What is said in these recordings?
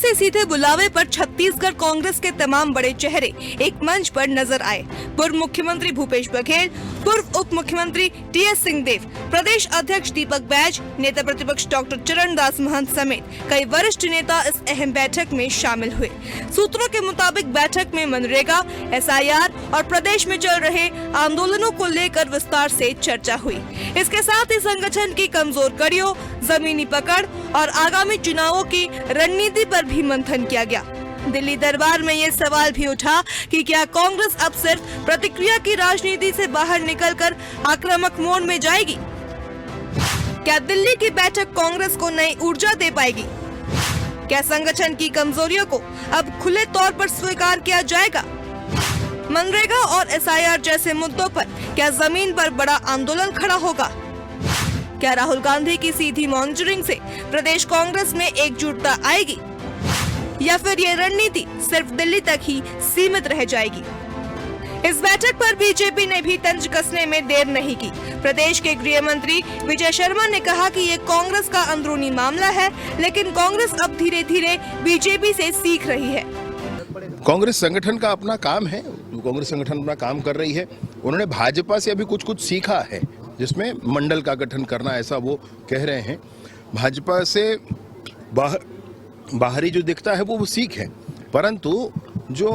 से सीधे बुलावे पर छत्तीसगढ़ कांग्रेस के तमाम बड़े चेहरे एक मंच पर नजर आए। पूर्व मुख्यमंत्री भूपेश बघेल, पूर्व उप मुख्यमंत्री टीएस सिंहदेव, प्रदेश अध्यक्ष दीपक बैज, नेता प्रतिपक्ष डॉक्टर चरणदास महंत समेत कई वरिष्ठ नेता इस अहम बैठक में शामिल हुए। सूत्रों के मुताबिक बैठक में मनरेगा, एसआईआर और प्रदेश में चल रहे आंदोलनों को लेकर विस्तार से चर्चा हुई। इसके साथ ही संगठन की कमजोर कड़ियों, जमीनी पकड़ और आगामी चुनावों की रणनीति पर भी मंथन किया गया। दिल्ली दरबार में ये सवाल भी उठा कि क्या कांग्रेस अब सिर्फ प्रतिक्रिया की राजनीति से बाहर निकलकर आक्रामक मोड में जाएगी? क्या दिल्ली की बैठक कांग्रेस को नई ऊर्जा दे पाएगी? क्या संगठन की कमजोरियों को अब खुले तौर पर स्वीकार किया जाएगा? मनरेगा और एसआईआर जैसे मुद्दों पर क्या जमीन पर बड़ा आंदोलन खड़ा होगा? क्या राहुल गांधी की सीधी मॉनिटरिंग से प्रदेश कांग्रेस में एकजुटता आएगी या फिर ये रणनीति सिर्फ दिल्ली तक ही सीमित रह जाएगी? इस बैठक पर बीजेपी ने भी तंज कसने में देर नहीं की। प्रदेश के गृह मंत्री विजय शर्मा ने कहा कि ये कांग्रेस का अंदरूनी मामला है, लेकिन कांग्रेस अब धीरे धीरे बीजेपी से सीख रही है। कांग्रेस संगठन का अपना काम है, कांग्रेस संगठन अपना काम कर रही है। उन्होंने भाजपा से अभी कुछ सीखा है, जिसमें मंडल का गठन करना, ऐसा वो कह रहे हैं। भाजपा से बाहरी जो दिखता है वो सीख है, परंतु जो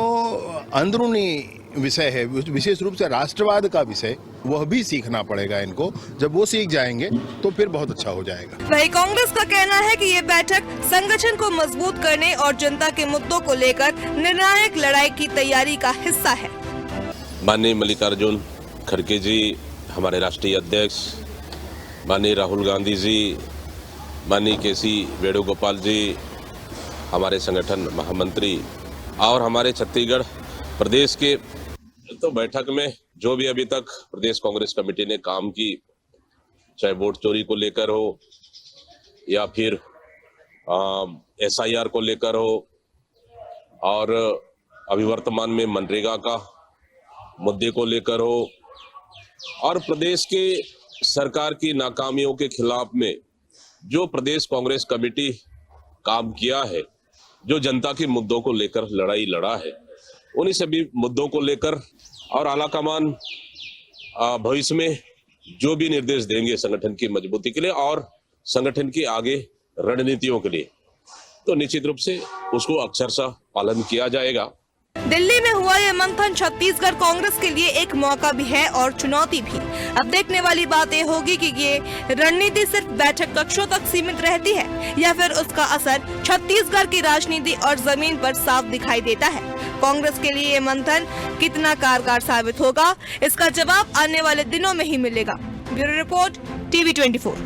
अंदरूनी विषय है, विशेष रूप से राष्ट्रवाद का विषय, वह भी सीखना पड़ेगा इनको। जब वो सीख जाएंगे तो फिर बहुत अच्छा हो जाएगा। वही कांग्रेस का कहना है कि ये बैठक संगठन को मजबूत करने और जनता के मुद्दों को लेकर निर्णायक लड़ाई की तैयारी का हिस्सा है। माननीय मल्लिकार्जुन खड़गे जी, हमारे राष्ट्रीय अध्यक्ष, माननीय राहुल गांधी जी, माननीय केसी वेणुगोपाल जी, हमारे संगठन महामंत्री और हमारे छत्तीसगढ़ प्रदेश के, तो बैठक में जो भी अभी तक प्रदेश कांग्रेस कमेटी ने काम की, चाहे वोट चोरी को लेकर हो या फिर एसआईआर को लेकर हो और अभी वर्तमान में मनरेगा का मुद्दे को लेकर हो और प्रदेश के सरकार की नाकामियों के खिलाफ में जो प्रदेश कांग्रेस कमेटी काम किया है, जो जनता के मुद्दों को लेकर लड़ाई लड़ा है, उन्हीं सभी मुद्दों को लेकर और आलाकमान भविष्य में जो भी निर्देश देंगे संगठन की मजबूती के लिए और संगठन की आगे रणनीतियों के लिए, तो निश्चित रूप से उसको अक्षरशः पालन किया जाएगा। दिल्ली में हुआ ये मंथन छत्तीसगढ़ कांग्रेस के लिए एक मौका भी है और चुनौती भी। अब देखने वाली बात ये होगी कि ये रणनीति सिर्फ बैठक कक्षों तक सीमित रहती है या फिर उसका असर छत्तीसगढ़ की राजनीति और जमीन पर साफ दिखाई देता है। कांग्रेस के लिए ये मंथन कितना कारगर साबित होगा, इसका जवाब आने वाले दिनों में ही मिलेगा। Bureau report, TV 24।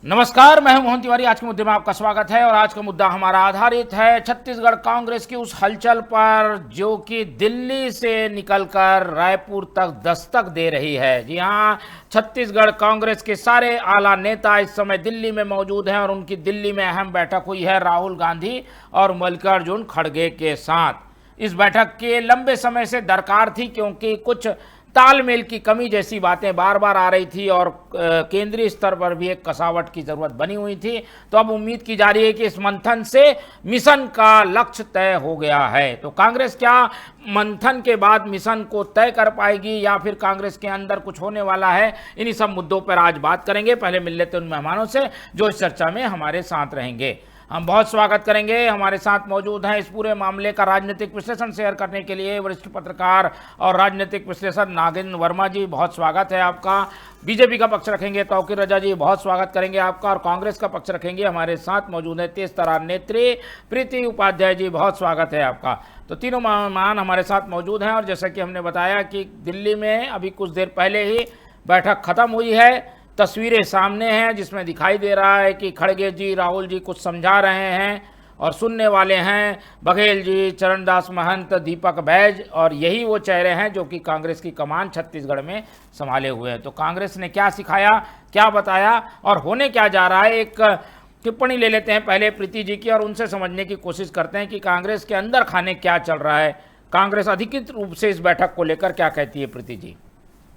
नमस्कार, मैं हूं मोहन तिवारी। आज के मुद्दे में आपका स्वागत है और आज का मुद्दा हमारा आधारित है छत्तीसगढ़ कांग्रेस की उस हलचल पर जो कि दिल्ली से निकलकर रायपुर तक दस्तक दे रही है। जी हां, छत्तीसगढ़ कांग्रेस के सारे आला नेता इस समय दिल्ली में मौजूद हैं और उनकी दिल्ली में अहम बैठक हुई है राहुल गांधी और मल्लिकार्जुन खड़गे के साथ। इस बैठक के लंबे समय से दरकार थी, क्योंकि कुछ तालमेल की कमी जैसी बातें बार बार आ रही थी और केंद्रीय स्तर पर भी एक कसावट की जरूरत बनी हुई थी। तो अब उम्मीद की जा रही है कि इस मंथन से मिशन का लक्ष्य तय हो गया है। तो कांग्रेस क्या मंथन के बाद मिशन को तय कर पाएगी या फिर कांग्रेस के अंदर कुछ होने वाला है, इन्हीं सब मुद्दों पर आज बात करेंगे। पहले मिल लेते उन मेहमानों से जो इस चर्चा में हमारे साथ रहेंगे। हम बहुत स्वागत करेंगे। हमारे साथ मौजूद हैं इस पूरे मामले का राजनीतिक विश्लेषण शेयर करने के लिए वरिष्ठ पत्रकार और राजनीतिक विश्लेषक नागेंद्र वर्मा जी, बहुत स्वागत है आपका। बीजेपी का पक्ष रखेंगे तौकीर रजा जी, बहुत स्वागत करेंगे आपका। और कांग्रेस का पक्ष रखेंगे हमारे साथ मौजूद है तेज तरार नेत्री प्रीति उपाध्याय जी, बहुत स्वागत है आपका। तो तीनों मेहमान हमारे साथ मौजूद हैं और जैसा कि हमने बताया कि दिल्ली में अभी कुछ देर पहले ही बैठक खत्म हुई है। तस्वीरें सामने हैं जिसमें दिखाई दे रहा है कि खड़गे जी, राहुल जी कुछ समझा रहे हैं और सुनने वाले हैं बघेल जी, चरणदास महंत, दीपक बैज, और यही वो चेहरे हैं जो कि कांग्रेस की कमान छत्तीसगढ़ में संभाले हुए हैं। तो कांग्रेस ने क्या सिखाया, क्या बताया और होने क्या जा रहा है, एक टिप्पणी ले लेते हैं पहले प्रीति जी की और उनसे समझने की कोशिश करते हैं कि कांग्रेस के अंदर खाने क्या चल रहा है, कांग्रेस अधिकृत रूप से इस बैठक को लेकर क्या कहती है। प्रीति जी।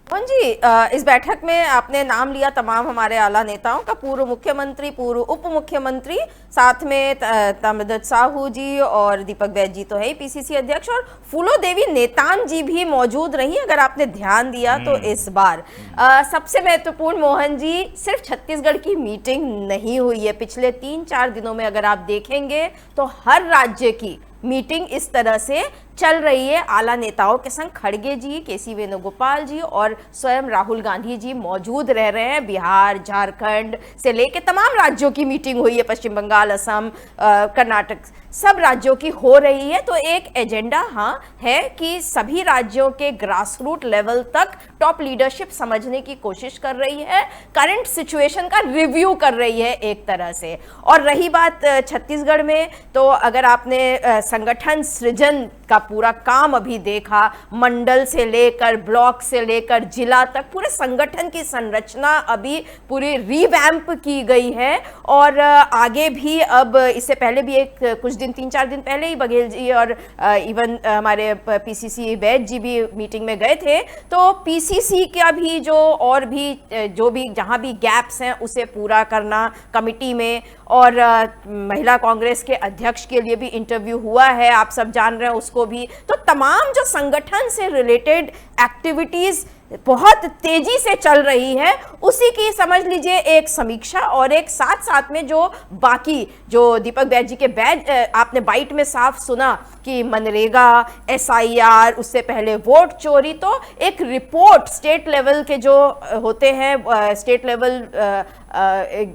मोहन जी, इस बैठक में आपने नाम लिया तमाम हमारे आला नेताओं का, पूर्व मुख्यमंत्री, पूर्व उप मुख्यमंत्री, साथ में ताम्रध्वज साहू जी और दीपक बैज जी तो है ही पीसीसी अध्यक्ष, और फूलो देवी नेतान जी भी मौजूद रही। अगर आपने ध्यान दिया तो इस बार सबसे महत्वपूर्ण मोहन जी, सिर्फ छत्तीसगढ़ की मीटिंग नहीं हुई है। पिछले 3-4 दिनों में अगर आप देखेंगे तो हर राज्य की मीटिंग इस तरह से चल रही है। आला नेताओं के संग खड़गे जी, केसी वेणुगोपाल जी और स्वयं राहुल गांधी जी मौजूद रह रहे हैं। बिहार, झारखंड से लेके तमाम राज्यों की मीटिंग हुई है, पश्चिम बंगाल, असम, कर्नाटक, सब राज्यों की हो रही है। तो एक एजेंडा हाँ है कि सभी राज्यों के ग्रास रूट लेवल तक टॉप लीडरशिप समझने की कोशिश कर रही है, करंट सिचुएशन का रिव्यू कर रही है एक तरह से। और रही बात छत्तीसगढ़ में, तो अगर आपने संगठन सृजन का पूरा काम अभी देखा, मंडल से लेकर ब्लॉक से लेकर जिला तक पूरे संगठन की संरचना अभी पूरी रिवैम्प की गई है। और आगे भी अब इससे पहले भी कुछ दिन 3-4 दिन पहले ही बघेल जी और इवन हमारे पीसीसी बैज जी भी मीटिंग में गए थे। तो पीसीसी का भी जो भी जहां भी गैप्स हैं उसे पूरा करना कमिटी में, और महिला कांग्रेस के अध्यक्ष के लिए भी इंटरव्यू हुआ है, आप सब जान रहे हैं उसको भी। तो तमाम जो संगठन से रिलेटेड एक्टिविटीज बहुत तेजी से चल रही है, उसी की समझ लीजिए एक समीक्षा, और एक साथ साथ में जो बाकी जो दीपक बैज जी के बैज आपने बाइट में साफ सुना कि मनरेगा, एसआईआर, उससे पहले वोट चोरी, तो एक रिपोर्ट स्टेट लेवल के जो होते हैं, स्टेट लेवल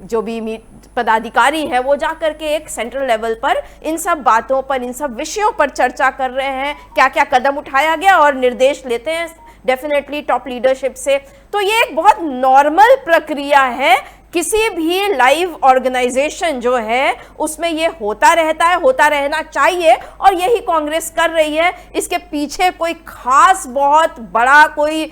जो भी पदाधिकारी है वो जाकर के एक सेंट्रल लेवल पर इन सब बातों पर, इन सब विषयों पर चर्चा कर रहे हैं, क्या क्या कदम उठाया गया, और निर्देश लेते हैं डेफिनेटली टॉप लीडरशिप से। तो ये एक बहुत नॉर्मल प्रक्रिया है, किसी भी लाइव ऑर्गेनाइजेशन जो है उसमें ये होता रहता है, होता रहना चाहिए, और यही कांग्रेस कर रही है। इसके पीछे कोई खास बहुत बड़ा कोई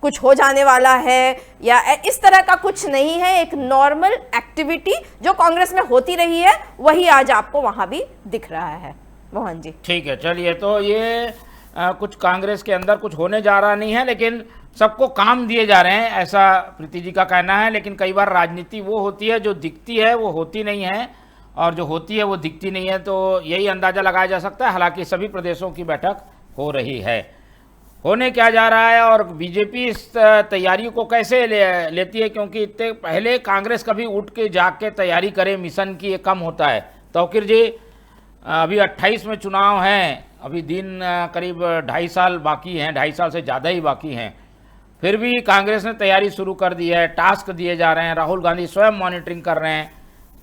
कुछ हो जाने वाला है या इस तरह का कुछ नहीं है। एक नॉर्मल एक्टिविटी जो कांग्रेस में होती रही है वही आज आपको वहां भी दिख रहा है। मोहन जी ठीक है, चलिए, तो ये कुछ कांग्रेस के अंदर कुछ होने जा रहा नहीं है, लेकिन सबको काम दिए जा रहे हैं, ऐसा प्रीति जी का कहना है। लेकिन कई बार राजनीति वो होती है जो दिखती है वो होती नहीं है, और जो होती है वो दिखती नहीं है। तो यही अंदाज़ा लगाया जा सकता है। हालांकि सभी प्रदेशों की बैठक हो रही है। होने क्या जा रहा है और बीजेपी इस तैयारी को कैसे लेती है, क्योंकि इतने पहले कांग्रेस कभी उठ के जाग के तैयारी करे मिशन की, ये कम होता है। तौकीर जी, अभी 28 में चुनाव हैं, अभी दिन करीब 2.5 साल बाकी हैं, 2.5 साल से ज़्यादा ही बाकी हैं, फिर भी कांग्रेस ने तैयारी शुरू कर दी है, टास्क दिए जा रहे हैं, राहुल गांधी स्वयं मॉनिटरिंग कर रहे हैं।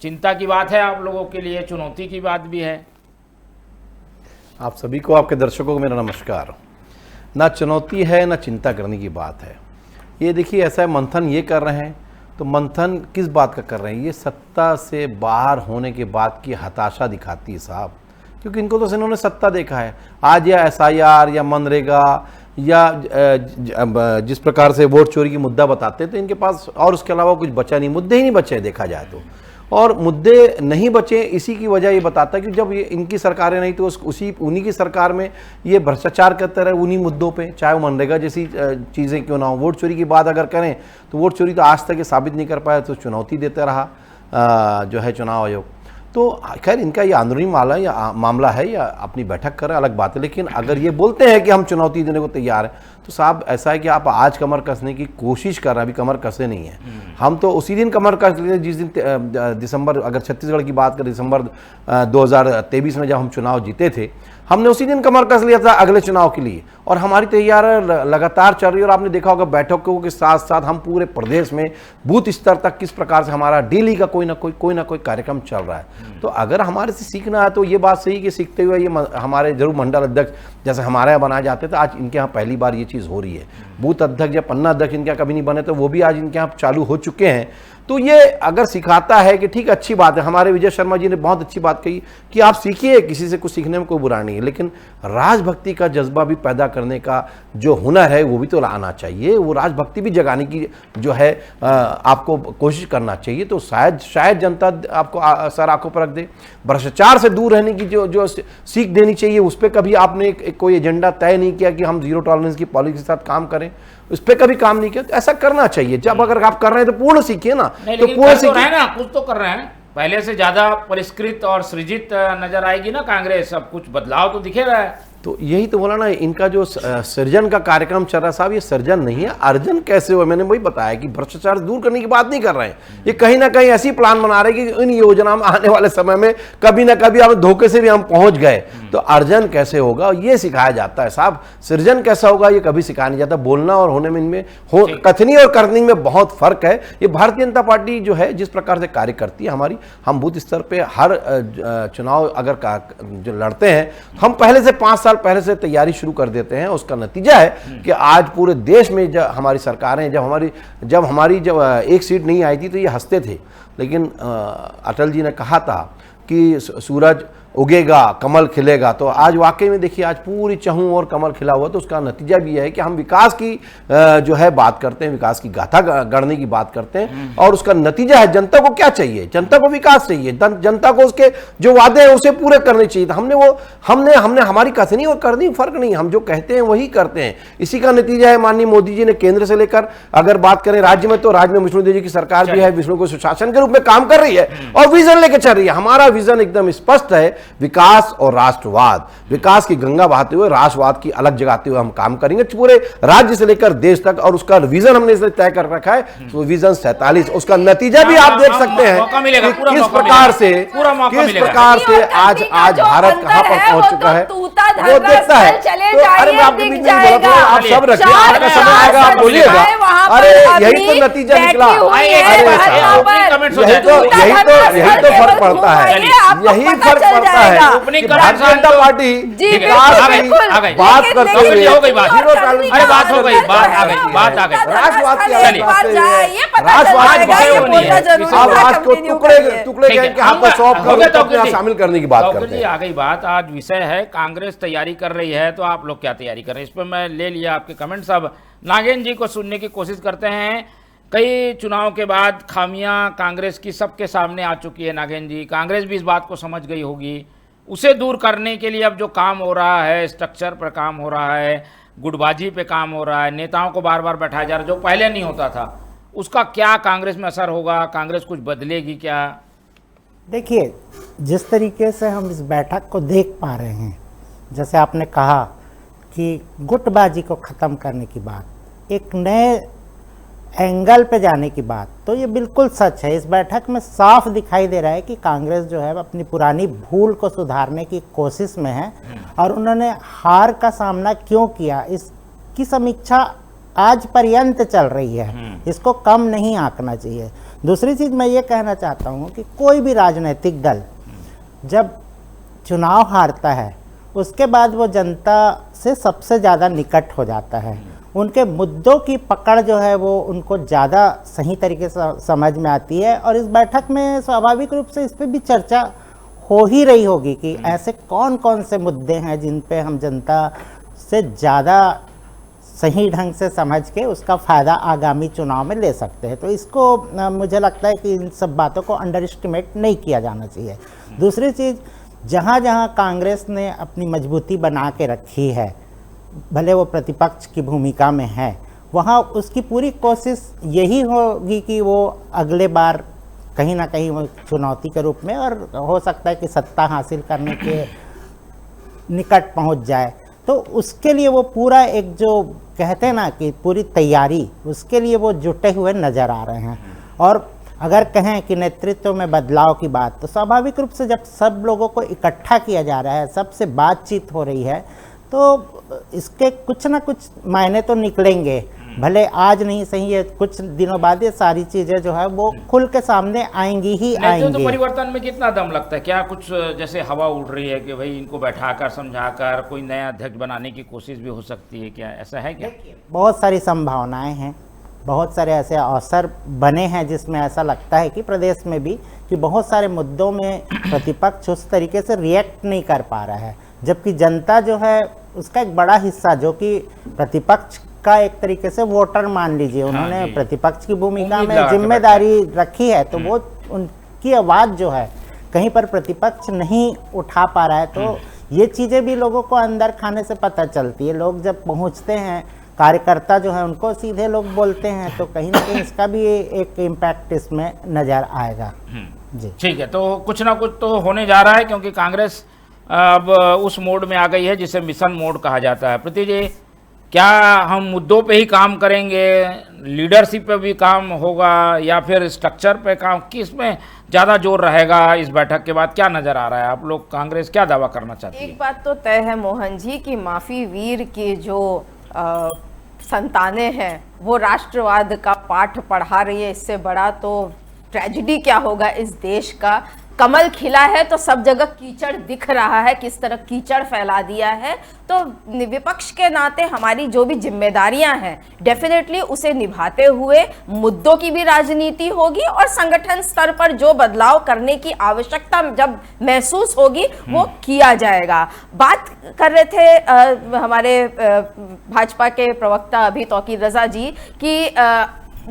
चिंता की बात है आप लोगों के लिए, चुनौती की बात भी है। आप सभी को, आपके दर्शकों को मेरा नमस्कार। ना चुनौती है ना चिंता करने की बात है। ये देखिए, ऐसा है, मंथन ये कर रहे हैं तो मंथन किस बात का कर रहे हैं? ये सत्ता से बाहर होने के बाद की हताशा दिखाती है साहब, क्योंकि इनको तो इन्होंने सत्ता देखा है। आज या एसआईआर या मनरेगा या जिस प्रकार से वोट चोरी की मुद्दा बताते हैं, तो इनके पास और उसके अलावा कुछ बचा नहीं, मुद्दे ही नहीं बचे देखा जाए तो। और मुद्दे नहीं बचे, इसी की वजह ये बताता है कि जब ये इनकी सरकारें नहीं तो उन्हीं की सरकार में ये भ्रष्टाचार करते रहे उन्हीं मुद्दों पे, चाहे वो मनरेगा जैसी चीज़ें क्यों ना हो। वोट चोरी की बात अगर करें तो वोट चोरी तो आज तक ये साबित नहीं कर पाया, तो चुनौती देता रहा जो है चुनाव आयोग। तो खैर इनका ये अंदरूनी मामला है या अपनी बैठक कर रहे अलग बात है, लेकिन अगर ये बोलते हैं कि हम चुनौती देने को तैयार हैं, तो साहब ऐसा है कि आप आज कमर कसने की कोशिश कर रहे हैं, अभी कमर कसे नहीं है। हम तो उसी दिन कमर कस लेते जिस दिन दिसंबर, अगर छत्तीसगढ़ की बात करें, दिसंबर 2023 में जब हम चुनाव जीते थे, हमने उसी दिन कमर कस लिया था अगले चुनाव के लिए, और हमारी तैयारी लगातार चल रही है। और आपने देखा होगा बैठकों के साथ साथ हम पूरे प्रदेश में बूथ स्तर तक किस प्रकार से हमारा डेली का कोई ना कोई कार्यक्रम चल रहा है। तो अगर हमारे से सीखना है तो ये बात सही कि सीखते हुए ये हमारे जरूर मंडल अध्यक्ष जैसे हमारे यहाँ बनाए जाते थे, आज इनके यहाँ पहली बार ये चीज़ हो रही है। बूथ अध्यक्ष या पन्ना अध्यक्ष इनके यहाँ कभी नहीं बने, तो वो भी आज इनके यहाँ चालू हो चुके हैं। तो ये अगर सिखाता है कि ठीक अच्छी बात है, हमारे विजय शर्मा जी ने बहुत अच्छी बात कही कि आप सीखिए, किसी से कुछ सीखने में कोई बुरा नहीं है, लेकिन राजभक्ति का जज्बा भी पैदा करने का जो हुनर है वो भी तो आना चाहिए, वो राजभक्ति भी जगाने की जो है आपको कोशिश करना चाहिए। तो शायद जनता आपको सर आंखों पर रख दे। भ्रष्टाचार से दूर रहने की जो सीख देनी चाहिए, उस पर कभी आपने कोई एजेंडा तय नहीं किया कि हम जीरो टॉलरेंस की पॉलिसी के साथ काम करें, उस पर कभी काम नहीं किया। तो ऐसा करना चाहिए, जब अगर आप कर रहे हैं तो पूर्ण सीखिए ना, तो पूर्ण सीखिए ना, कुछ तो कर रहे हैं। पहले से ज्यादा परिष्कृत और सृजित नजर आएगी ना कांग्रेस, सब कुछ बदलाव तो दिखेगा। तो यही तो बोला ना, इनका जो सृजन का कार्यक्रम चल रहा है साहब, ये सृजन नहीं है, अर्जन कैसे हुआ। मैंने वही बताया कि भ्रष्टाचार दूर करने की बात नहीं कर रहे हैं, ये कहीं ना कहीं ऐसी प्लान बना रहे हैं कि इन योजना में आने वाले समय में कभी ना कभी हम धोखे से भी हम पहुंच गए तो अर्जन कैसे होगा ये सिखाया जाता है साहब। सृजन कैसा होगा ये कभी सिखाया नहीं जाता। बोलना और होने में, इनमें कथनी और करनी में बहुत फर्क है। ये भारतीय जनता पार्टी जो है जिस प्रकार से कार्य करती है हमारी, हम बूथ स्तर पे हर चुनाव अगर जो लड़ते हैं, हम पहले से 5 साल पहले से तैयारी शुरू कर देते हैं। उसका नतीजा है कि आज पूरे देश में जब हमारी सरकारें, जब हमारी एक सीट नहीं आई थी तो ये हंसते थे, लेकिन अटल जी ने कहा था कि सूरज उगेगा कमल खिलेगा। तो आज वाकई में देखिए, आज पूरी चहूं और कमल खिला हुआ। तो उसका नतीजा भी है कि हम विकास की जो है बात करते हैं, विकास की गाथा गढ़ने की बात करते हैं, और उसका नतीजा है जनता को क्या चाहिए, जनता को विकास चाहिए, जनता को उसके जो वादे हैं उसे पूरे करने चाहिए। हमने हमारी कथनी और करनी फर्क नहीं, हम जो कहते हैं वही करते हैं। इसी का नतीजा है माननीय मोदी जी ने केंद्र से लेकर अगर बात करें राज्य में, तो राज्य में विष्णु देव जी की सरकार भी है, विष्णु को सुशासन के रूप में काम कर रही है और विजन लेकर चल रही है। हमारा विजन एकदम स्पष्ट है, विकास और राष्ट्रवाद, विकास की गंगा बहाते हुए राष्ट्रवाद की अलग जगाते हुए हम काम करेंगे पूरे राज्य से लेकर देश तक। और उसका विजन हमने इसलिए तय कर रखा है, तो विजन 47, उसका नतीजा भी आप देख सकते हैं किस प्रकार से आज भारत कहां पर पहुंच चुका है, वो देखता है। तो अरे मैं आपके बीच में बोला था, आप सब रखिए, आपका समय आएगा आप बोलिएगा। अरे यही तो नतीजा निकला, यही तो फर्क पड़ता है, यही फर्क पड़ता है। भारतीय जनता पार्टी बात करते हुए हो गई बात, अरे बात हो गई, बात आ गई राष्ट्रवाद की राष्ट्रवाद को टुकड़े के हाथ में सौंप कर शामिल करने की बात करते हैं। आ गई बात, आज विषय है कांग्रेस तैयारी कर रही है, तो आप लोग क्या तैयारी कर रहे हैं, इस पर मैं ले लिया आपके कमेंट्स। अब नागेंद्र जी को सुनने की कोशिश करते हैं। कई चुनाव के बाद खामियां कांग्रेस की सबके सामने आ चुकी है नागेंद्र जी, कांग्रेस भी इस बात को समझ गई होगी। उसे दूर करने के लिए अब जो काम हो रहा है, स्ट्रक्चर पर काम हो रहा है, गुटबाजी पे काम हो रहा है, नेताओं को बार बार बैठाया जा रहा है, जो पहले नहीं होता था, उसका क्या कांग्रेस में असर होगा, कांग्रेस कुछ बदलेगी क्या? देखिए, जिस तरीके से हम इस बैठक को देख पा रहे हैं, जैसे आपने कहा कि गुटबाजी को ख़त्म करने की बात, एक नए एंगल पे जाने की बात, तो ये बिल्कुल सच है। इस बैठक में साफ दिखाई दे रहा है कि कांग्रेस जो है अपनी पुरानी भूल को सुधारने की कोशिश में है, और उन्होंने हार का सामना क्यों किया इसकी समीक्षा आज पर्यंत चल रही है, इसको कम नहीं आंकना चाहिए। दूसरी चीज़ मैं ये कहना चाहता हूँ कि कोई भी राजनीतिक दल जब चुनाव हारता है, उसके बाद वो जनता से सबसे ज़्यादा निकट हो जाता है, उनके मुद्दों की पकड़ जो है वो उनको ज़्यादा सही तरीके से समझ में आती है। और इस बैठक में स्वाभाविक रूप से इस पर भी चर्चा हो ही रही होगी कि ऐसे कौन कौन से मुद्दे हैं जिन पे हम जनता से ज़्यादा सही ढंग से समझ के उसका फ़ायदा आगामी चुनाव में ले सकते हैं। तो इसको मुझे लगता है कि इन सब बातों को अंडर एस्टिमेट नहीं किया जाना चाहिए। दूसरी चीज़, जहाँ जहाँ कांग्रेस ने अपनी मजबूती बना के रखी है, भले वो प्रतिपक्ष की भूमिका में है, वहाँ उसकी पूरी कोशिश यही होगी कि वो अगले बार कहीं ना कहीं वो चुनौती के रूप में, और हो सकता है कि सत्ता हासिल करने के निकट पहुँच जाए। तो उसके लिए वो पूरा एक जो कहते हैं ना कि पूरी तैयारी, उसके लिए वो जुटे हुए नज़र आ रहे हैं। और अगर कहें कि नेतृत्व में बदलाव की बात, तो स्वाभाविक रूप से जब सब लोगों को इकट्ठा किया जा रहा है, सबसे बातचीत हो रही है, तो इसके कुछ ना कुछ मायने तो निकलेंगे। भले आज नहीं सही है, कुछ दिनों बाद ये सारी चीज़ें जो है वो खुल के सामने आएंगी ही आएंगी। तो परिवर्तन में कितना दम लगता है? क्या कुछ जैसे हवा उड़ रही है कि भाई इनको बैठाकर समझाकर कोई नया अध्यक्ष बनाने की कोशिश भी हो सकती है, क्या ऐसा है क्या? बहुत सारी संभावनाएं हैं। बहुत सारे ऐसे अवसर बने हैं जिसमें ऐसा लगता है कि प्रदेश में भी कि बहुत सारे मुद्दों में प्रतिपक्ष उस तरीके से रिएक्ट नहीं कर पा रहा है, जबकि जनता जो है उसका एक बड़ा हिस्सा जो कि प्रतिपक्ष का एक तरीके से वोटर मान लीजिए, उन्होंने प्रतिपक्ष की भूमिका में जिम्मेदारी रखी है, तो वो उनकी आवाज़ जो है कहीं पर प्रतिपक्ष नहीं उठा पा रहा है। तो ये चीज़ें भी लोगों को अंदर खाने से पता चलती है। लोग जब पहुंचते हैं, कार्यकर्ता जो है उनको सीधे लोग बोलते हैं, तो कहीं ना कहीं इसका भी एक इम्पैक्ट इसमें नज़र आएगा। जी ठीक है, तो कुछ ना कुछ तो होने जा रहा है, क्योंकि कांग्रेस अब उस मोड में आ गई है जिसे मिशन मोड कहा जाता है। प्रीति जी, क्या हम मुद्दों पे ही काम करेंगे, लीडरशिप पे भी काम होगा, या फिर स्ट्रक्चर पे काम, किस में ज़्यादा जोर रहेगा इस बैठक के बाद? क्या नज़र आ रहा है? आप लोग, कांग्रेस क्या दावा करना चाहती है? एक बात तो तय है मोहन जी कि माफी वीर की जो संतानें हैं वो राष्ट्रवाद का पाठ पढ़ा रही है। इससे बड़ा तो ट्रेजिडी क्या होगा इस देश का। कमल खिला है तो सब जगह कीचड़ दिख रहा है, किस तरह कीचड़ फैला दिया है। तो विपक्ष के नाते हमारी जो भी जिम्मेदारियां हैं डेफिनेटली उसे निभाते हुए मुद्दों की भी राजनीति होगी, और संगठन स्तर पर जो बदलाव करने की आवश्यकता जब महसूस होगी वो किया जाएगा। बात कर रहे थे हमारे भाजपा के प्रवक्ता अभी तौकीर रजा जी कि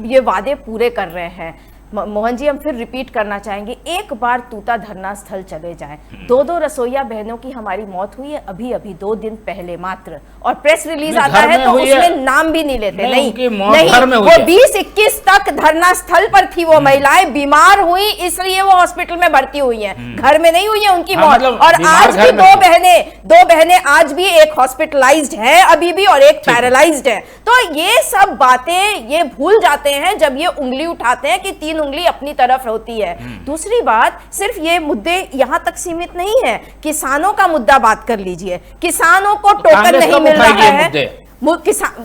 ये वादे पूरे कर रहे हैं। मोहन जी, हम फिर रिपीट करना चाहेंगे, एक बार तूता धरना स्थल चले जाएं। 2 रसोईया बहनों की हमारी मौत हुई है अभी अभी 2 दिन पहले मात्र, और प्रेस रिलीज आता है तो उसमें नाम भी नहीं लेते। नहीं, वो 20-21 तक धरना स्थल पर थी। वो महिलाएं बीमार हुई इसलिए वो हॉस्पिटल में भर्ती हुई हैं, घर में नहीं हुई है उनकी मौत। मतलब और आज भी 2 बहनें आज भी, एक हॉस्पिटलाइज्ड है अभी भी और एक पैरालाइज्ड है। तो ये सब बातें ये भूल जाते हैं जब ये उंगली उठाते हैं कि 3 उंगली अपनी तरफ होती है। दूसरी बात, सिर्फ ये मुद्दे यहां तक सीमित नहीं है। किसानों का मुद्दा बात कर लीजिए, किसानों को टोकन नहीं मिल रहा है,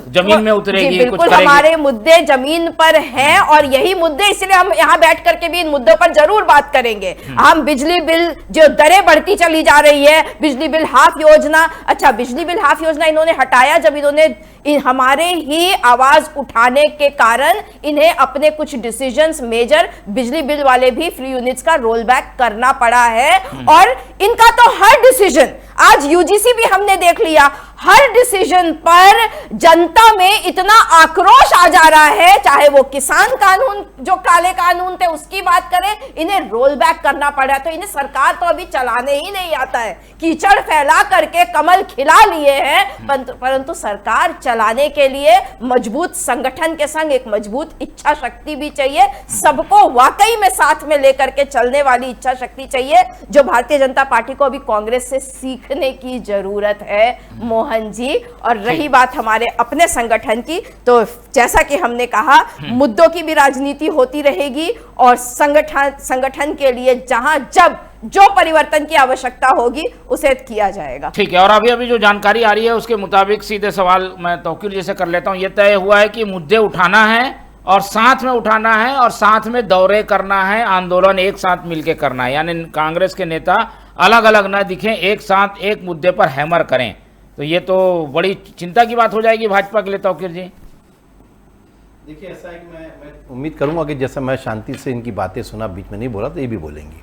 जमीन में उतरेगी, बिल्कुल हमारे मुद्दे जमीन पर हैं, और यही मुद्दे, इसलिए हम यहाँ बैठ करके भी इन मुद्दों पर जरूर बात करेंगे। हम बिजली बिल जो दरें बढ़ती चली जा रही है, बिजली बिल हाफ योजना, अच्छा बिजली बिल हाफ योजना इन्होंने हटाया जब इन्होंने हमारे ही आवाज उठाने के कारण इन्हें अपने कुछ डिसीजंस मेजर बिजली बिल वाले भी फ्री यूनिट्स का रोल बैक करना पड़ा है। और इनका तो हर डिसीजन, आज यूजीसी भी हमने देख लिया, हर डिसीजन पर जनता में इतना आक्रोश आ जा रहा है, चाहे वो किसान कानून जो काले कानून थे उसकी बात करें, इन्हें रोल बैक करना पड़ा। तो इन्हें सरकार तो अभी चलाने ही नहीं आता है, कीचड़ फैला करके कमल खिला लिए हैं, परंतु सरकार चलाने के लिए मजबूत संगठन के संग एक मजबूत इच्छा शक्ति भी चाहिए। सबको वाकई में साथ में लेकर के चलने वाली इच्छा शक्ति चाहिए, जो भारतीय जनता पार्टी को अभी कांग्रेस से सीखने की जरूरत है मोहन जी। और रही बात हमारे अपने संगठन की, तो जैसा कि हमने कहा मुद्दों की भी राजनीति होती रहेगी, और संगठन के लिए जहां जब जो परिवर्तन की आवश्यकता होगी उसे किया जाएगा। ठीक है, और अभी जो जानकारी आ रही है उसके मुताबिक सीधे सवाल मैं तौकीर जी से कर लेता हूं। यह तय हुआ है कि मुद्दे उठाना है और साथ में उठाना है और साथ में दौरे करना है, आंदोलन एक साथ मिलकर करना है, यानी कांग्रेस के नेता अलग अलग न दिखें, एक साथ एक मुद्दे पर हैमर करें। तो ये तो बड़ी चिंता की बात हो जाएगी भाजपा के लिए। तौकीर जी, देखिए ऐसा है कि मैं उम्मीद करूंगा कि जैसा मैं शांति से इनकी बातें सुना, बीच में नहीं बोला, तो ये भी बोलेंगी,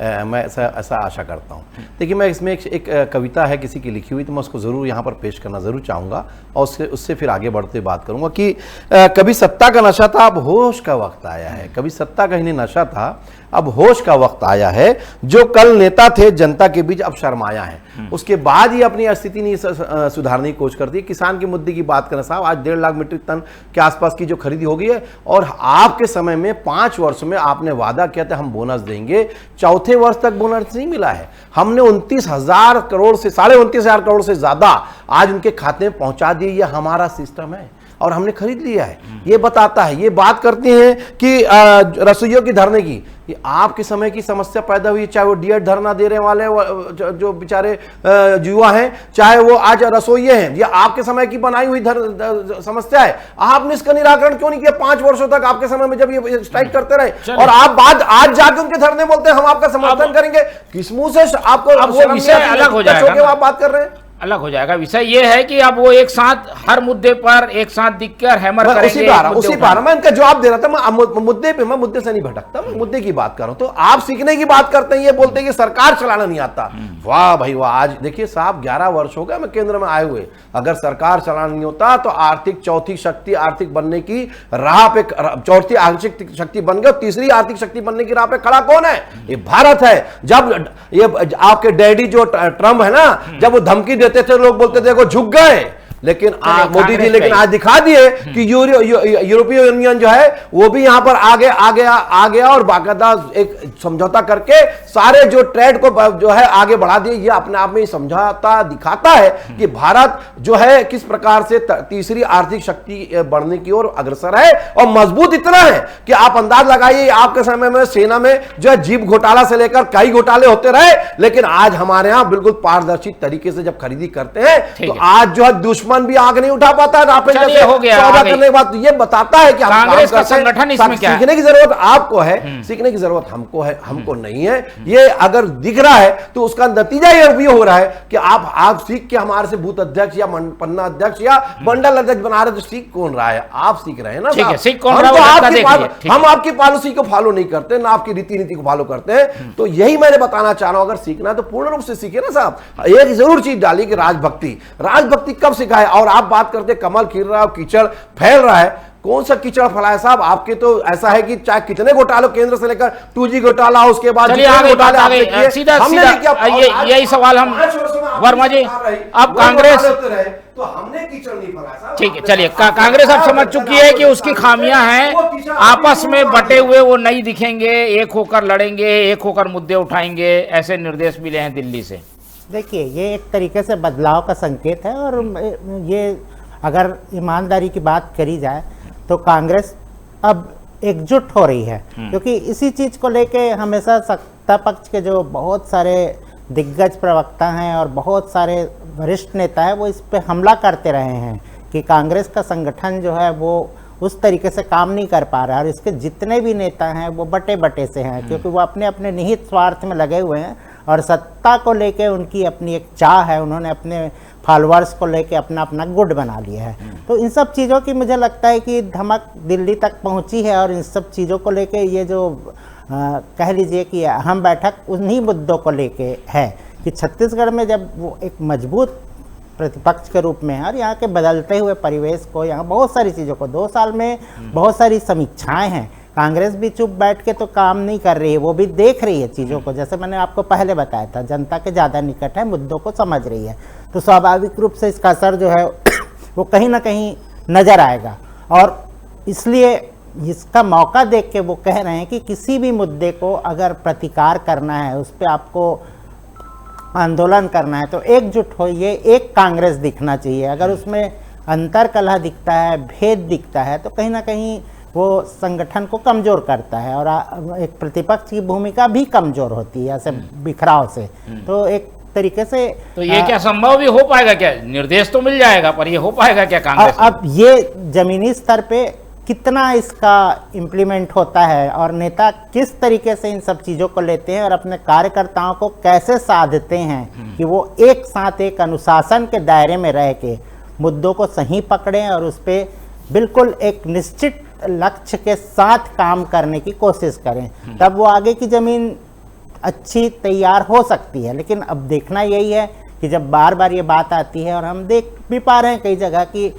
मैं ऐसा आशा करता हूँ। देखिए, मैं इसमें एक कविता है किसी की लिखी हुई, तो मैं उसको ज़रूर यहाँ पर पेश करना ज़रूर चाहूँगा, और उससे फिर आगे बढ़ते बात करूँगा कि कभी सत्ता का नशा था, अब होश का वक्त आया है। कभी सत्ता का इन्हें नशा था, अब होश का वक्त आया है। जो कल नेता थे जनता के बीच, अब शर्माया है। उसके बाद ही अपनी स्थिति नहीं सुधारने की कोशिश करती है। किसान के मुद्दे की बात करें साहब, आज 1.5 लाख मीट्रिक टन के आसपास की जो खरीदी हो गई है, और आपके समय में 5 वर्ष में आपने वादा किया था हम बोनस देंगे, चौथे वर्ष तक बोनस नहीं मिला है। हमने 29,000 करोड़ से 29,500 करोड़ से ज्यादा आज उनके खाते में पहुंचा दिए। ये हमारा सिस्टम है और हमने खरीद लिया है। ये बताता है, ये बात करती हैं कि रसोइयों की धरने की, ये आपके समय की समस्या पैदा हुई, चाहे वो डीएड धरना दे रहे वाले जो बेचारे युवा हैं, चाहे वो आज रसोइये हैं, ये आपके समय की बनाई हुई समस्या है। आपने इसका निराकरण क्यों नहीं किया 5 वर्षों तक, आपके समय में जब ये स्ट्राइक करते रहे, और आप आज जाके उनके धरने बोलते हैं हम आपका समर्थन करेंगे। किस मुंह से आपको विषय अलग हो जाएगा, आप बात कर रहे हैं? अलग हो जाएगा। विषय ये है कि अब वो एक साथ हर मुद्दे पर एक साथ दिखकर हैमर करेंगे। उसी बार मैं इनका जवाब दे रहा था। मैं मुद्दे से नहीं भटकता, मैं मुद्दे की बात कर रहा हूं। तो आप सीखने की बात करते हैं, ये बोलते हैं कि सरकार चलाना नहीं आता। वाह भाई वाह। आज देखिए साहब 11 वर्ष हो गए मैं केंद्र में आए हुए, अगर सरकार चलाना नहीं होता तो आर्थिक चौथी शक्ति आर्थिक बनने की राह पे, चौथी आर्थिक शक्ति बन गई, तीसरी आर्थिक शक्ति बनने की राह पे खड़ा कौन है? ये भारत है। जब ये आपके डैडी जो ट्रम्प है ना, जब वो धमकी देते थे लोग बोलते थे वो झुक गए, लेकिन मोदी जी लेकिन आज दिखा दिए कि यूरोपीय यूनियन जो है वो भी यहां पर आ गया और बाकायदा एक समझौता करके सारे जो ट्रेड को जो है आगे बढ़ा दिए। ये अपने आप में समझौता दिखाता है कि भारत जो है किस प्रकार से तीसरी आर्थिक शक्ति बढ़ने की ओर अग्रसर है, और मजबूत इतना है कि आप अंदाज लगाइए आपके समय में सेना में जो है जीप घोटाला से लेकर कई घोटाले होते रहे, लेकिन आज हमारे यहां बिल्कुल पारदर्शी तरीके से जब खरीदी करते हैं तो आज जो है दुश्मन भी आग नहीं उठा पाता है। राफेल जैसे हो गया सौदा करने के बाद ये बताता है कि कांग्रेस का संगठन इसमें क्या है? सीखने की जरूरत आपको है, सीखने की जरूरत हमको है, हमको नहीं है। ये अगर दिख रहा है तो उसका नतीजा ये भी हो रहा है कि आप सीख के हमारे से बूथ अध्यक्ष या पन्ना अध्यक्ष या मंडल अध्यक्ष बना रहे, तो सीख कौन रहा है? आप सीख रहे हैं ना। हम आपकी पॉलिसी को फॉलो नहीं करते ना, आपकी रीति नीति को फॉलो करते हैं। तो यही मैंने बताना चाह रहा हूं, अगर सीखना है तो पूर्ण रूप से सीखे ना साहब। एक जरूर चीज डाली कि राजभक्ति कब सिखाए? और आप बात करते कमल खिल रहा है, कीचड़ फैल रहा है। कौन सा कीचड़ फैला है साहब? आपके तो ऐसा है कि चाहे कितने घोटाले केंद्र से लेकर 2G घोटाला, उसके बाद यही सवाल हम वर्मा जी, अब कांग्रेस तो हमने कीचड़ नहीं फैलाया। ठीक है, चलिए कांग्रेस अब समझ चुकी है कि उसकी खामियां हैं, आपस में बटे हुए वो नहीं दिखेंगे, एक होकर लड़ेंगे, एक होकर मुद्दे उठाएंगे, ऐसे निर्देश मिले हैं दिल्ली से। देखिए ये एक तरीके से बदलाव का संकेत है, और ये अगर ईमानदारी की बात करी जाए तो कांग्रेस अब एकजुट हो रही है, क्योंकि इसी चीज़ को लेके हमेशा सत्ता पक्ष के जो बहुत सारे दिग्गज प्रवक्ता हैं और बहुत सारे वरिष्ठ नेता हैं वो इस पे हमला करते रहे हैं कि कांग्रेस का संगठन जो है वो उस तरीके से काम नहीं कर पा रहा है, और इसके जितने भी नेता हैं वो बटे से हैं, क्योंकि वो अपने अपने निहित स्वार्थ में लगे हुए हैं, और सत्ता को लेके उनकी अपनी एक चाह है, उन्होंने अपने फॉलोअर्स को लेके अपना गुट बना लिया है। तो इन सब चीज़ों की मुझे लगता है कि धमक दिल्ली तक पहुंची है, और इन सब चीज़ों को लेके ये जो कह लीजिए कि अहम बैठक उन्हीं मुद्दों को लेके है कि छत्तीसगढ़ में जब वो एक मजबूत प्रतिपक्ष के रूप में है, और यहाँ के बदलते हुए परिवेश को, यहाँ बहुत सारी चीज़ों को 2 साल में बहुत सारी समीक्षाएं हैं, कांग्रेस भी चुप बैठ के तो काम नहीं कर रही है, वो भी देख रही है चीज़ों को। जैसे मैंने आपको पहले बताया था, जनता के ज़्यादा निकट है, मुद्दों को समझ रही है, तो स्वाभाविक रूप से इसका असर जो है वो कहीं ना कहीं नज़र आएगा। और इसलिए इसका मौका देख के वो कह रहे हैं कि किसी भी मुद्दे को अगर प्रतिकार करना है, उस पर आपको आंदोलन करना है, तो एकजुट होइए, एक कांग्रेस दिखना चाहिए। अगर उसमें अंतर कलह दिखता है, भेद दिखता है, तो कहीं ना कहीं वो संगठन को कमज़ोर करता है, और एक प्रतिपक्ष की भूमिका भी कमज़ोर होती है ऐसे बिखराव से। तो एक तरीके से तो ये क्या संभव भी हो पाएगा क्या? निर्देश तो मिल जाएगा, पर ये हो पाएगा क्या कांग्रेस? अब ये जमीनी स्तर पे कितना इसका इम्प्लीमेंट होता है, और नेता किस तरीके से इन सब चीज़ों को लेते हैं और अपने कार्यकर्ताओं को कैसे साधते हैं कि वो एक साथ एक अनुशासन के दायरे में रह के मुद्दों को सही पकड़ें और उस पर बिल्कुल एक निश्चित लक्ष्य के साथ काम करने की कोशिश करें, तब वो आगे की ज़मीन अच्छी तैयार हो सकती है। लेकिन अब देखना यही है कि जब बार बार ये बात आती है, और हम देख भी पा रहे हैं कई जगह कि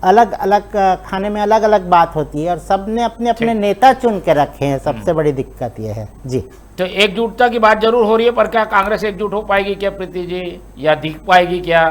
अलग अलग खाने में अलग अलग बात होती है, और सब ने अपने अपने नेता चुन के रखे हैं। सबसे बड़ी दिक्कत यह है जी। तो एकजुटता की बात जरूर हो रही है, पर क्या कांग्रेस एकजुट हो पाएगी क्या प्रीति जी, या दिख पाएगी क्या?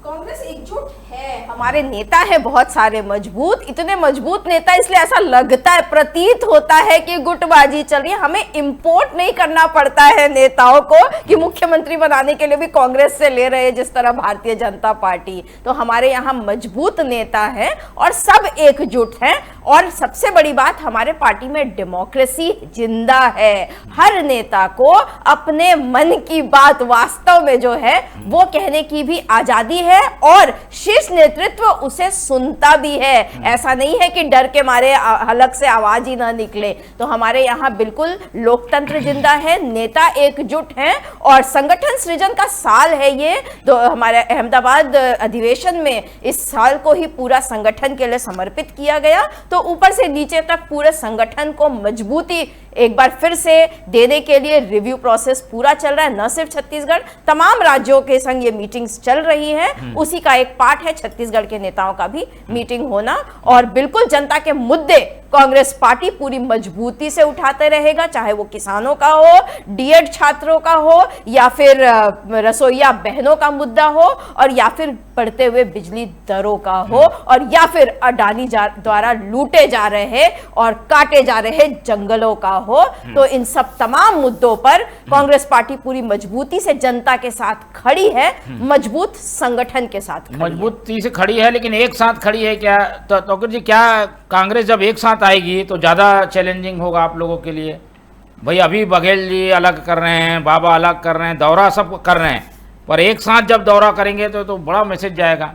कांग्रेस एकजुट है, हमारे नेता है बहुत सारे मजबूत, इतने मजबूत नेता, इसलिए ऐसा लगता है, प्रतीत होता है कि गुटबाजी चल रही है। हमें इंपोर्ट नहीं करना पड़ता है नेताओं को कि मुख्यमंत्री बनाने के लिए भी कांग्रेस से ले रहे हैं जिस तरह भारतीय जनता पार्टी। तो हमारे यहाँ मजबूत नेता है और सब एकजुट हैं, और सबसे बड़ी बात, हमारे पार्टी में डेमोक्रेसी जिंदा है। हर नेता को अपने मन की बात वास्तव में जो है वो कहने की भी आजादी है, और शीर्ष नेतृत्व नेतृत्व उसे सुनता भी है। ऐसा नहीं है कि डर के मारे हलक से आवाज ही ना निकले। तो हमारे यहाँ बिल्कुल लोकतंत्र जिंदा है, नेता एकजुट हैं और संगठन सृजन का साल है ये। तो हमारे अहमदाबाद अधिवेशन में इस साल को ही पूरा संगठन के लिए समर्पित किया गया। तो ऊपर से नीचे तक पूरे संगठन को मजबूती एक बार फिर से देने के लिए रिव्यू प्रोसेस पूरा चल रहा है। न सिर्फ छत्तीसगढ़, तमाम राज्यों के संग ये मीटिंग्स चल रही हैं। उसी का एक पार्ट है छत्तीसगढ़ के नेताओं का भी मीटिंग होना। और बिल्कुल जनता के मुद्दे कांग्रेस पार्टी पूरी मजबूती से उठाते रहेगा, चाहे वो किसानों का हो, डीएड छात्रों का हो, या फिर रसोईया बहनों का मुद्दा हो, और या फिर बढ़ते हुए बिजली दरों का हो, और या फिर अडानी द्वारा लूटे जा रहे और काटे जा रहे जंगलों का हो। तो इन सब तमाम मुद्दों पर कांग्रेस पार्टी पूरी मजबूती से जनता के साथ खड़ी है, मजबूत संगठन के साथ मजबूती से खड़ी है। लेकिन एक साथ खड़ी है क्या? तो तोकर जी, क्या कांग्रेस जब एक साथ आएगी तो ज़्यादा चैलेंजिंग होगा आप लोगों के लिए? भाई अभी बघेल जी अलग कर रहे हैं, बाबा अलग कर रहे हैं, दौरा सब कर रहे हैं, पर एक साथ जब दौरा करेंगे तो बड़ा मैसेज जाएगा।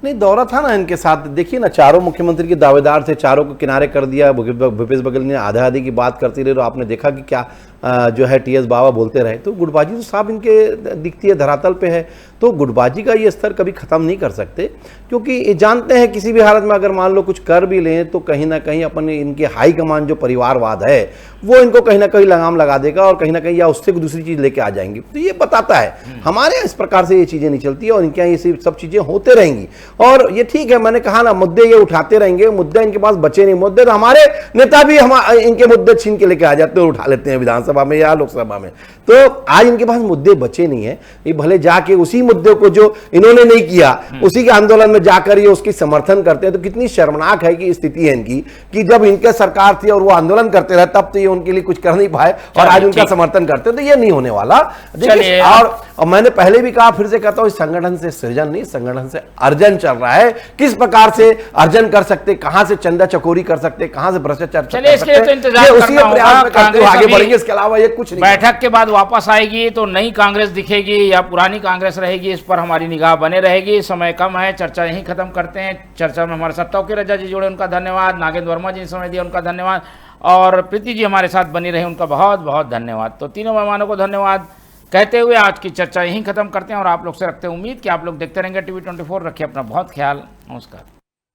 नहीं, दौरा था ना इनके साथ। देखिए ना, चारों मुख्यमंत्री के दावेदार थे, चारों को किनारे कर दिया। भूपेश बघेल ने आधा आधी की बात करती रही, तो आपने देखा कि क्या जो है टीएस बाबा बोलते रहे। तो गुटबाजी तो साफ इनके दिखती है, धरातल पे है। तो गुटबाजी का ये स्तर कभी ख़त्म नहीं कर सकते, क्योंकि ये जानते हैं किसी भी हालत में अगर मान लो कुछ कर भी लें तो कहीं ना कहीं अपन इनके हाई कमान जो परिवारवाद है वो इनको कहीं ना कहीं लगाम लगा देगा, और कहीं ना कहीं या उससे दूसरी चीज़ लेके आ जाएंगे। तो ये बताता है हमारे इस प्रकार से ये चीज़ें नहीं चलती है, और इनके यहाँ ये सब चीज़ें होते रहेंगी। और ये ठीक है, मैंने कहा ना, मुद्दे ये उठाते रहेंगे, मुद्दे इनके पास बचे नहीं। मुद्दे तो हमारे नेता भी इनके मुद्दे छीन के लेके आ जाते हैं और उठा लेते हैं विधानसभा में या लोकसभा में। तो आज इनके पास मुद्दे बचे नहीं है। ये भले जाके उसी मुद्दे को जो इन्होंने नहीं किया उसी के आंदोलन में जाकर ये उसकी समर्थन करते हैं। तो कितनी शर्मनाक है कि स्थिति है इनकी, कि जब इनके सरकार थी और वो आंदोलन करते रहे तब तो ये उनके लिए कुछ कर नहीं पाए, और आज उनका समर्थन करते हैं। तो ये नहीं होने वाला। देखिए, और मैंने पहले भी कहा, फिर से कहता हूं, इस संगठन से सृजन नहीं, संगठन से अर्जन चल रहा है। किस प्रकार से अर्जन कर सकते, कहां से चंदा चकोरी कर सकते, कहां से भ्रष्टाचार कर सकते, उसी प्रयास में करते हुए आगे बढ़ेंगे। इसके अलावा ये कुछ नहीं। बैठक के बाद वापस आएगी तो नई कांग्रेस दिखेगी या पुरानी कांग्रेस रहेगी, इस पर हमारी निगाह बने रहेगी। समय कम है, चर्चा यहीं खत्म करते हैं। चर्चा में हमारे साथ तौकीर रजा जी जुड़े, उनका धन्यवाद। नागेंद्र वर्मा जी ने समय दिया, उनका धन्यवाद। और प्रीति जी हमारे साथ बनी रहे, उनका बहुत बहुत धन्यवाद। तो तीनों मेहमानों को धन्यवाद कहते हुए आज की चर्चा यहीं खत्म करते हैं, और आप लोग से रखते हैं उम्मीद कि आप लोग देखते रहेंगे TV24। रखिए अपना बहुत ख्याल। नमस्कार।